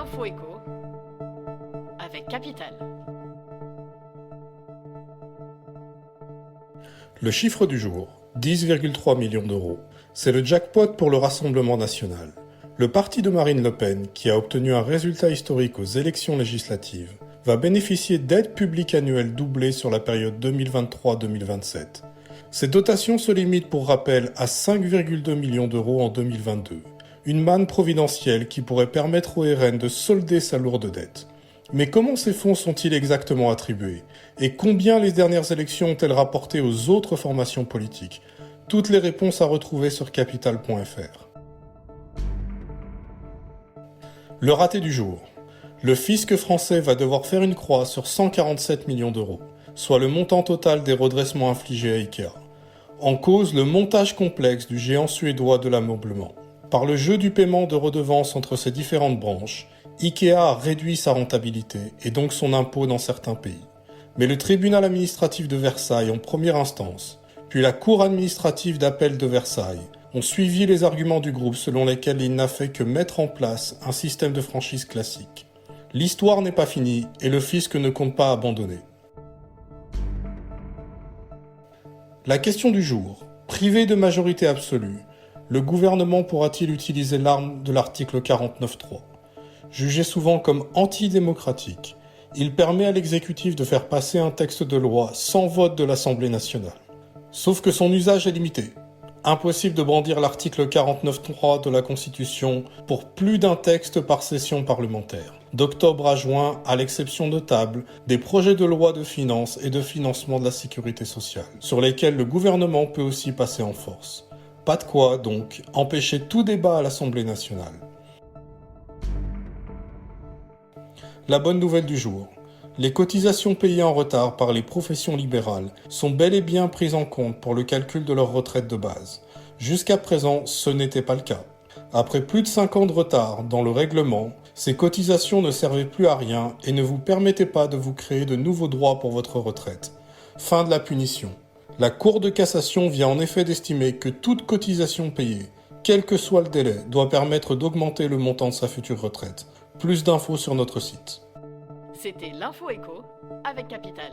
l'info éco avec Capital. Le chiffre du jour, 10,3 millions d'euros. C'est le jackpot pour le Rassemblement national. Le parti de Marine Le Pen, qui a obtenu un résultat historique aux élections législatives, va bénéficier d'aides publiques annuelles doublées sur la période 2023-2027. Ces dotations se limitent pour rappel à 5,2 millions d'euros en 2022. Une manne providentielle qui pourrait permettre au RN de solder sa lourde dette. Mais comment ces fonds sont-ils exactement attribués? Et combien les dernières élections ont-elles rapporté aux autres formations politiques? Toutes les réponses à retrouver sur capital.fr. Le raté du jour. Le fisc français va devoir faire une croix sur 147 millions d'euros, soit le montant total des redressements infligés à Ikea. En cause, le montage complexe du géant suédois de l'ameublement. Par le jeu du paiement de redevances entre ces différentes branches, Ikea a réduit sa rentabilité et donc son impôt dans certains pays. Mais le tribunal administratif de Versailles en première instance, puis la cour administrative d'appel de Versailles, ont suivi les arguments du groupe selon lesquels il n'a fait que mettre en place un système de franchise classique. L'histoire n'est pas finie et le fisc ne compte pas abandonner. La question du jour. Privé de majorité absolue, le gouvernement pourra-t-il utiliser l'arme de l'article 49.3 ? Jugé souvent comme antidémocratique, il permet à l'exécutif de faire passer un texte de loi sans vote de l'Assemblée nationale. Sauf que son usage est limité. Impossible de brandir l'article 49.3 de la Constitution pour plus d'un texte par session parlementaire. D'octobre à juin, à l'exception notable des projets de loi de finances et de financement de la sécurité sociale, sur lesquels le gouvernement peut aussi passer en force. Pas de quoi, donc, empêcher tout débat à l'Assemblée nationale. La bonne nouvelle du jour. Les cotisations payées en retard par les professions libérales sont bel et bien prises en compte pour le calcul de leur retraite de base. Jusqu'à présent, ce n'était pas le cas. Après plus de 5 ans de retard dans le règlement, ces cotisations ne servaient plus à rien et ne vous permettaient pas de vous créer de nouveaux droits pour votre retraite. Fin de la punition. La Cour de cassation vient en effet d'estimer que toute cotisation payée, quel que soit le délai, doit permettre d'augmenter le montant de sa future retraite. Plus d'infos sur notre site. C'était l'info éco avec Capital.